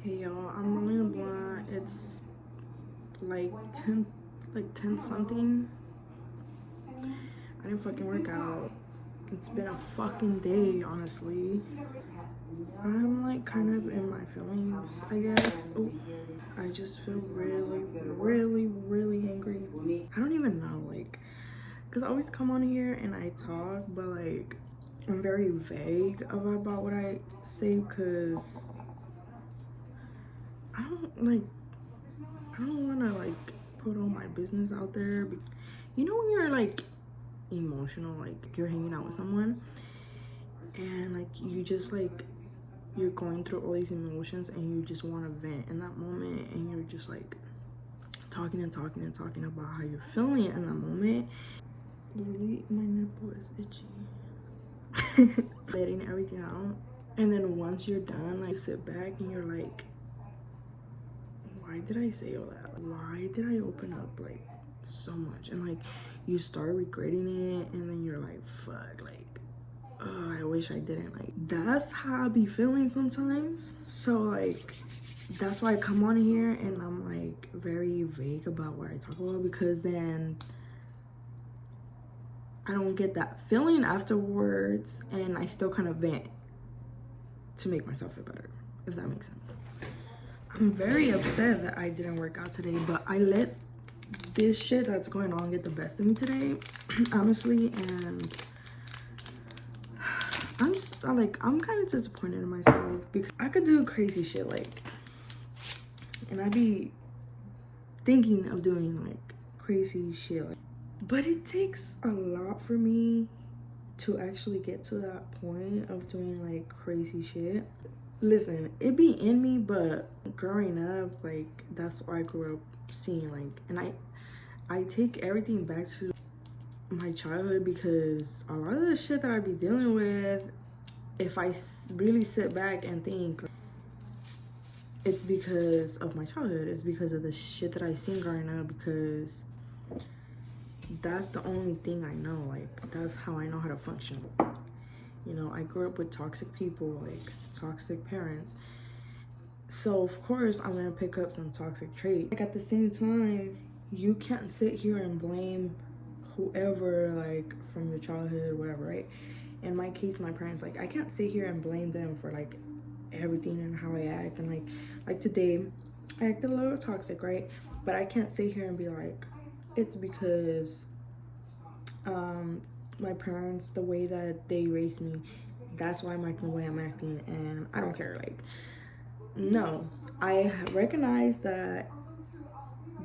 Hey y'all, I'm rolling a blunt. It's like 10 something. I didn't fucking work out. It's been a fucking day, honestly. I'm like kind of in my feelings, I guess. Oh, I just feel really angry. I don't even know, like, because I always come on here and I talk, but like, I'm very vague about what I say because I don't like I don't want to like put all my business out there. You know when you're like emotional, like you're hanging out with someone and like you just like you're going through all these emotions and you just want to vent in that moment and you're just like talking about how you're feeling in that moment. Literally, my nipple is itchy. Letting everything out. And then once you're done, like you sit back and you're like, why did I say all that? Why did I open up like so much? And like you start regretting it and then you're like, fuck, like, oh, I wish I didn't. Like that's how I be feeling sometimes. So like that's why I come on here and I'm like very vague about what I talk about, because then I don't get that feeling afterwards and I still kind of vent to make myself feel better, if that makes sense. I'm very upset that I didn't work out today, but I let this shit that's going on get the best of me today, honestly, and I'm kind of disappointed in myself because I could do crazy shit, like, and I be thinking of doing like crazy shit, like, but it takes a lot for me to actually get to that point of doing like crazy shit. Listen, it be in me, but growing up, like that's what I grew up seeing, like, and I take everything back to my childhood because a lot of the shit that I be dealing with, if I really sit back and think, it's because of my childhood. It's because of the shit that I seen growing up, because that's the only thing I know. Like that's how I know how to function. You know, I grew up with toxic people, like toxic parents. So of course I'm gonna pick up some toxic traits. Like at the same time, you can't sit here and blame whoever, like from your childhood, whatever, right? In my case, my parents, like I can't sit here and blame them for like everything and how I act. And like today, I acted a little toxic, right? But I can't sit here and be like, it's because my parents, the way that they raised me, that's why I'm acting the way I'm acting, and I don't care. Like, no, I recognize that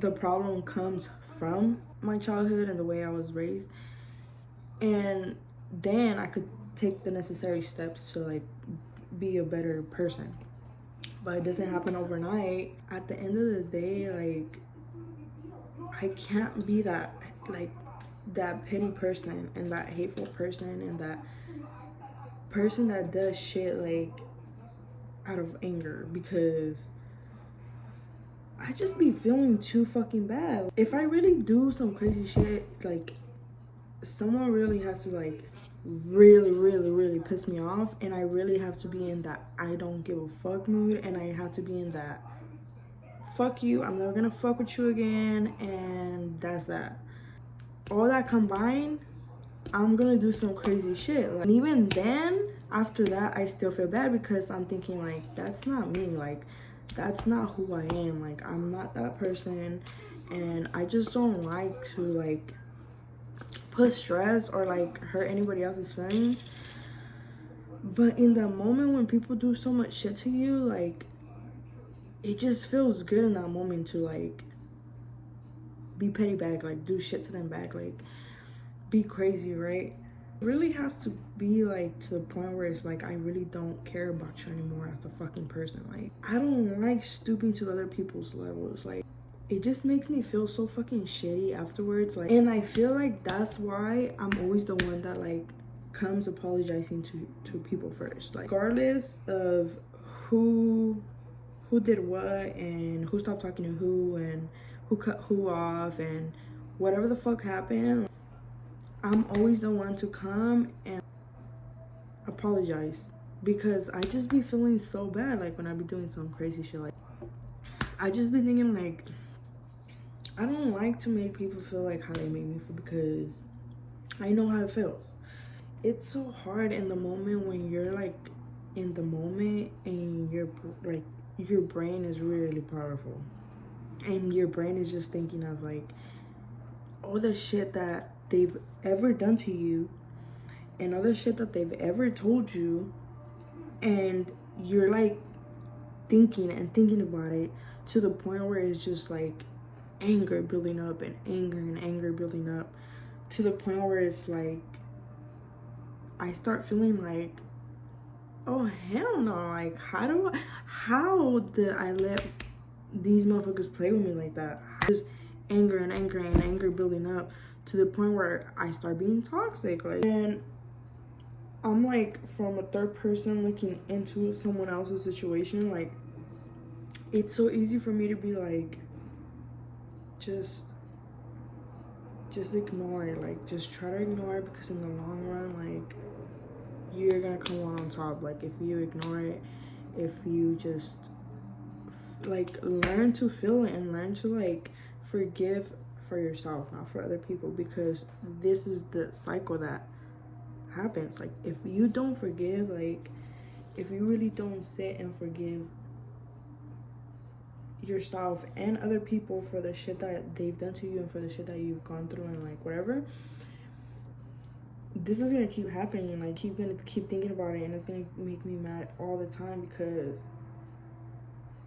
the problem comes from my childhood and the way I was raised, and then I could take the necessary steps to like be a better person. But it doesn't happen overnight. At the end of the day, like I can't be that like that petty person and that hateful person and that person that does shit like out of anger, because I just be feeling too fucking bad. If I really do some crazy shit, like someone really has to like really piss me off, and I really have to be in that I don't give a fuck mood, and I have to be in that fuck you, I'm never gonna fuck with you again, and that's that. All that combined, I'm gonna do some crazy shit. Like, and even then, after that, I still feel bad because I'm thinking like, that's not me. Like, that's not who I am. Like, I'm not that person, and I just don't like to like put stress or like hurt anybody else's feelings. But in the moment when people do so much shit to you, like, it just feels good in that moment to like be petty back, like do shit to them back, like be crazy, right? It really has to be like to the point where it's like I really don't care about you anymore as a fucking person. Like I don't like stooping to other people's levels. Like it just makes me feel so fucking shitty afterwards. Like, and I feel like that's why I'm always the one that like comes apologizing to people first. Like regardless of who did what and who stopped talking to who and who cut who off and whatever the fuck happened, I'm always the one to come and apologize because I just be feeling so bad, like when I be doing some crazy shit. Like I just be thinking like I don't like to make people feel like how they make me feel, because I know how it feels. It's so hard in the moment when you're like in the moment and you're like your brain is really powerful and your brain is just thinking of like all the shit that they've ever done to you and all the shit that they've ever told you, and you're like thinking and thinking about it to the point where it's just like anger building up and anger building up to the point where it's like I start feeling like, oh hell no, like how did I let these motherfuckers play with me like that? Just anger and anger building up to the point where I start being toxic. Like, and I'm like, from a third person looking into someone else's situation, like it's so easy for me to be like, just ignore it. Like just try to ignore it, because in the long run, like you're gonna come on top. Like if you ignore it, if you just like learn to feel it and learn to like forgive for yourself, not for other people, because this is the cycle that happens. Like if you don't forgive, like if you really don't sit and forgive yourself and other people for the shit that they've done to you and for the shit that you've gone through and like whatever, this is gonna keep happening, and like keep thinking about it, and it's gonna make me mad all the time because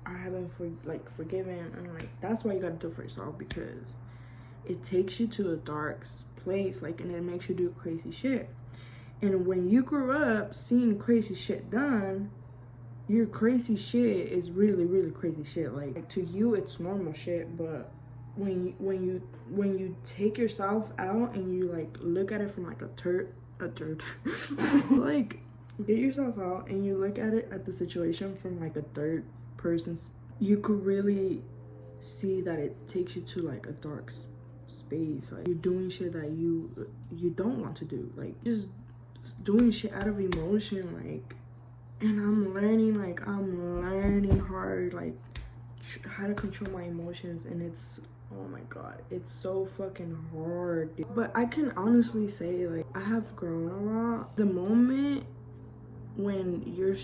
I haven't forgiven. And like that's why you gotta do it for yourself, because it takes you to a dark place, like, and it makes you do crazy shit. And when you grew up seeing crazy shit done, your crazy shit is really crazy shit. Like to you it's normal shit, but when you take yourself out and you like look at it from like a turd like get yourself out and you look at it at the situation from like a third person's, you could really see that it takes you to like a dark space. Like you're doing shit that you don't want to do, like just doing shit out of emotion. Like, and I'm learning hard, like how to control my emotions, and it's, oh my god, it's so fucking hard, dude. But I can honestly say like I have grown a lot. The moment when you're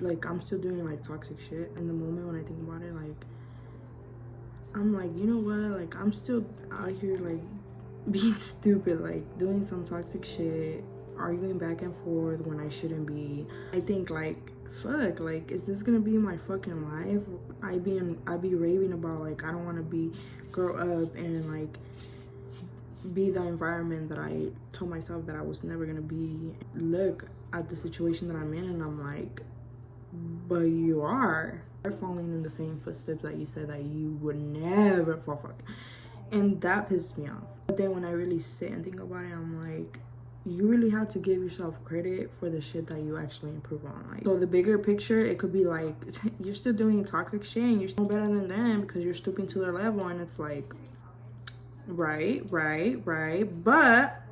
like, I'm still doing like toxic shit, and the moment when I think about it, like I'm like, you know what, like I'm still out here like being stupid, like doing some toxic shit, arguing back and forth when I shouldn't be. I think like, fuck, like is this gonna be my fucking life? I be raving about like I don't want to grow up and like be the environment that I told myself that I was never gonna be. Look at the situation that I'm in and I'm like, but you are falling in the same footsteps that you said that you would never fall for. And that pisses me off. But then when I really sit and think about it, I'm like, you really have to give yourself credit for the shit that you actually improve on. Like, so the bigger picture, it could be like you're still doing toxic shit and you're still better than them because you're stooping to their level, and it's like, right, but,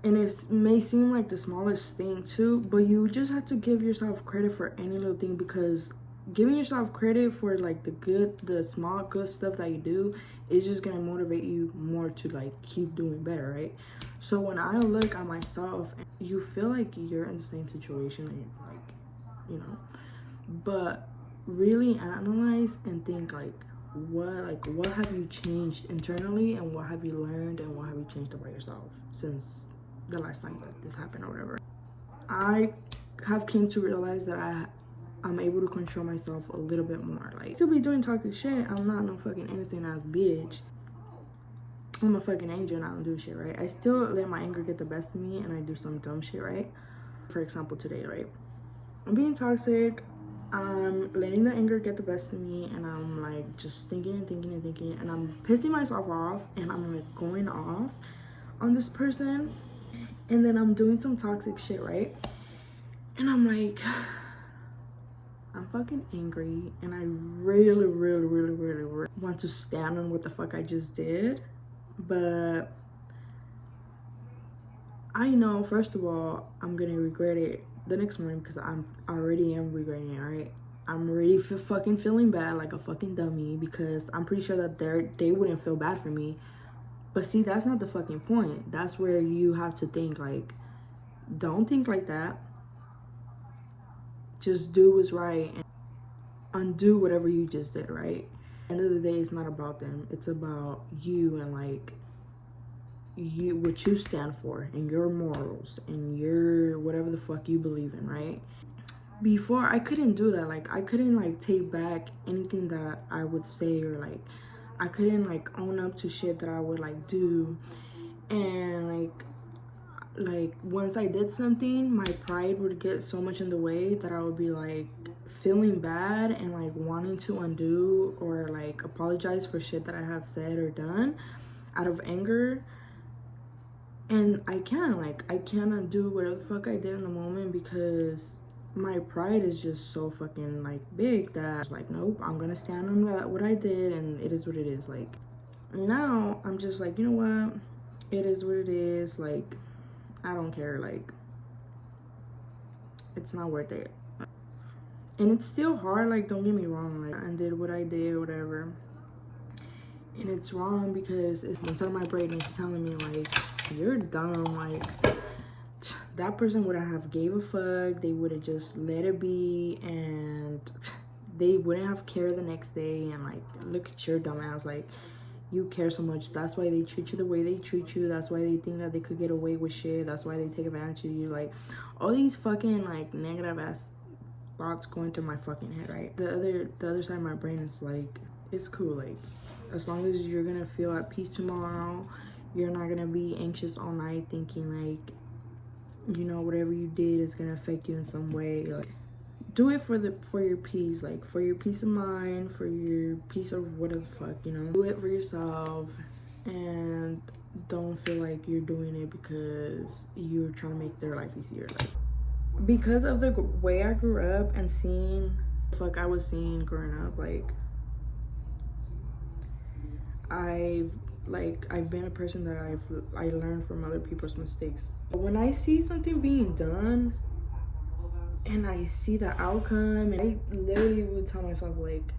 and it may seem like the smallest thing too, but you just have to give yourself credit for any little thing, because giving yourself credit for like the small good stuff that you do is just gonna motivate you more to like keep doing better, right? So when I look at myself, you feel like you're in the same situation, and like, you know, but really analyze and think like what have you changed internally, and what have you learned, and what have you changed about yourself since the last time that this happened or whatever. I have came to realize that I'm able to control myself a little bit more. Like, still be doing toxic shit. I'm not no fucking innocent ass bitch. I'm a fucking angel and I don't do shit, right? I still let my anger get the best of me and I do some dumb shit, right? For example, today, right? I'm being toxic. I'm letting the anger get the best of me, and I'm like just thinking and I'm pissing myself off, and I'm like going off on this person, and then I'm doing some toxic shit, right? And I'm like, I'm fucking angry, and I really want to stand on what the fuck I just did. But I know, first of all, I'm gonna regret it the next morning, because I already am regretting it, right? I'm already fucking feeling bad like a fucking dummy, because I'm pretty sure that they wouldn't feel bad for me. But see, that's not the fucking point. That's where you have to think, like, don't think like that. Just do what's right and undo whatever you just did, right? At the end of the day, it's not about them. It's about you and, like, you, what you stand for, and your morals, and your whatever the fuck you believe in, right? Before, I couldn't do that. Like, I couldn't, like, take back anything that I would say, or, like, I couldn't, like, own up to shit that I would, like, do. And, like once I did something, my pride would get so much in the way that I would be, like, feeling bad and, like, wanting to undo or, like, apologize for shit that I have said or done out of anger. And I can't, like, I can't undo whatever the fuck I did in the moment, because my pride is just so fucking, like, big that it's like, nope, I'm gonna stand on what I did, and it is what it is. Like, now I'm just like, you know what, it is what it is. Like, I don't care. Like, it's not worth it. And it's still hard, like, don't get me wrong, like, I did what I did, whatever, and it's wrong because it's inside of my brain is telling me, like, you're dumb. Like, that person would have gave a fuck. They would have just let it be, and they wouldn't have cared the next day. And, like, look at your dumb ass. Like, you care so much. That's why they treat you the way they treat you. That's why they think that they could get away with shit. That's why they take advantage of you. Like, all these fucking, like, negative ass thoughts going through my fucking head, right? The other side of my brain is like, it's cool. Like, as long as you're gonna feel at peace tomorrow, you're not gonna be anxious all night thinking, like, you know, whatever you did is gonna affect you in some way. Like, do it for your peace, like, for your peace of mind, for your peace of whatever the fuck, you know. Do it for yourself, and don't feel like you're doing it because you're trying to make their life easier. Like, because of the way I grew up and seeing the fuck I was seeing growing up, like, I've been a person that I learned from other people's mistakes. When I see something being done and I see the outcome, and I literally would tell myself, like,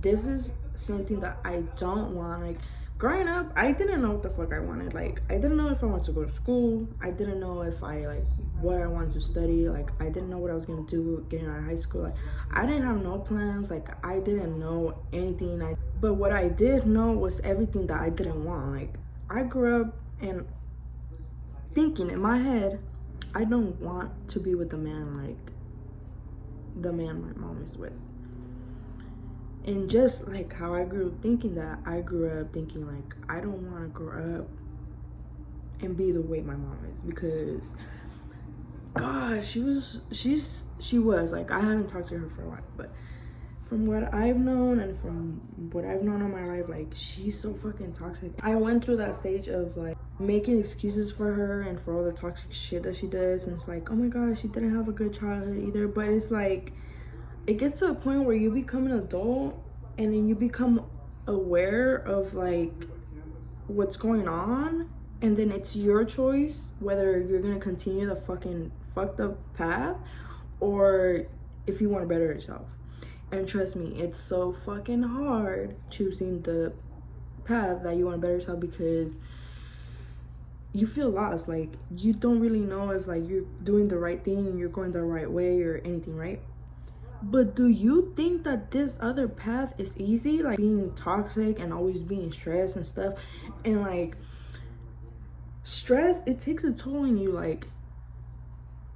this is something that I don't want. Like, growing up, I didn't know what the fuck I wanted. Like, I didn't know if I wanted to go to school. I didn't know if I, like, what I wanted to study. Like, I didn't know what I was gonna do getting out of high school. Like, I didn't have no plans. Like, I didn't know anything. But what I did know was everything that I didn't want. Like, I grew up and thinking in my head, I don't want to be with a man like the man my mom is with. And just like how I grew up thinking that, I grew up thinking, like, I don't want to grow up and be the way my mom is, because gosh, she was like, I haven't talked to her for a while, but from what I've known and from what I've known in my life, like, she's so fucking toxic. I went through that stage of, like, making excuses for her and for all the toxic shit that she does, and it's like, oh my god, she didn't have a good childhood either. But it's like, it gets to a point where you become an adult and then you become aware of, like, what's going on, and then it's your choice whether you're gonna continue the fucking fucked up path or if you want to better yourself. And trust me, it's so fucking hard choosing the path that you want to better yourself, because you feel lost. Like, you don't really know if, like, you're doing the right thing and you're going the right way or anything, right? But do you think that this other path is easy? Like, being toxic and always being stressed and stuff. And, like, stress, it takes a toll on you, like,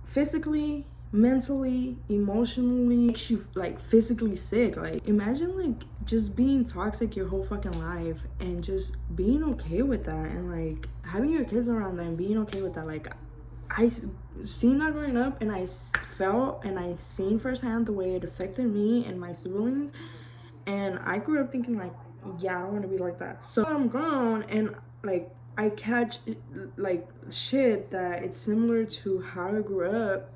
physically, mentally, emotionally. Makes you, like, physically sick. Like, imagine, like, just being toxic your whole fucking life and just being okay with that, and, like, having your kids around them, being okay with that. Like, I seen that growing up, and I felt and I seen firsthand the way it affected me and my siblings, and I grew up thinking, like, yeah, I want to be like that. So I'm grown and, like, I catch, like, shit that it's similar to how I grew up.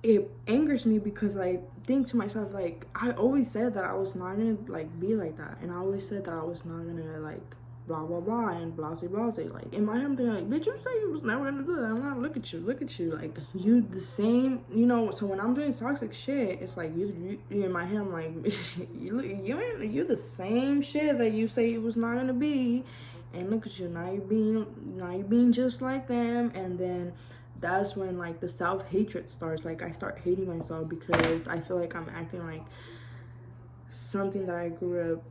It angers me because I think to myself, like, I always said that I was not gonna, like, be like that, and I always said that I was not gonna, like, blah blah blah and blase blase. Like in my head I'm thinking like, bitch, you say you was never gonna do that. I'm not, look at you, like you the same, you know. So when I'm doing toxic shit, it's like you in my head I'm like, you the same shit that you say it was not gonna be, and look at you, now you being just like them. And then that's when like the self-hatred starts. Like I start hating myself because I feel like I'm acting like something that I grew up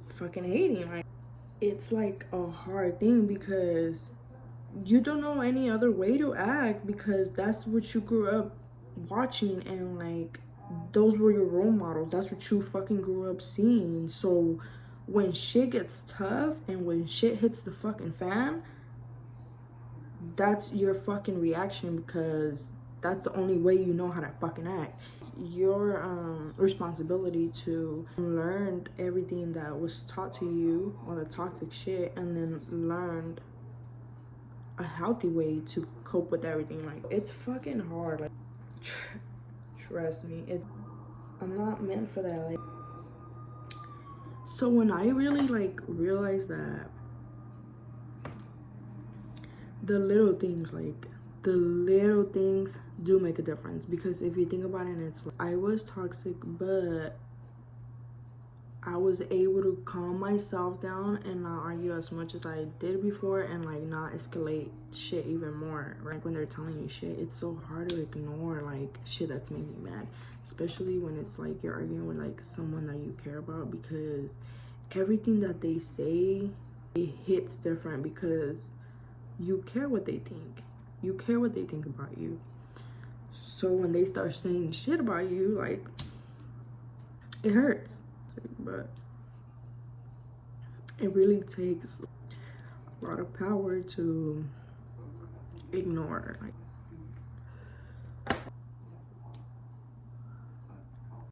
fucking hating. Like it's like a hard thing because you don't know any other way to act because that's what you grew up watching, and like those were your role models. That's what you fucking grew up seeing. So when shit gets tough and when shit hits the fucking fan, that's your fucking reaction because that's the only way you know how to fucking act. It's your responsibility to learn everything that was taught to you on the toxic shit and then learn a healthy way to cope with everything. Like it's fucking hard. Like trust me, I'm not meant for that. Like so when I really like realized that the little things, like the little things do make a difference, because if you think about it, it's like I was toxic but I was able to calm myself down and not argue as much as I did before, and like not escalate shit even more. Like when they're telling you shit, it's so hard to ignore like shit that's making you mad, especially when it's like you're arguing with like someone that you care about, because everything that they say, it hits different because you care what they think. You care what they think about you. So when they start saying shit about you, like it hurts. But it really takes a lot of power to ignore. Like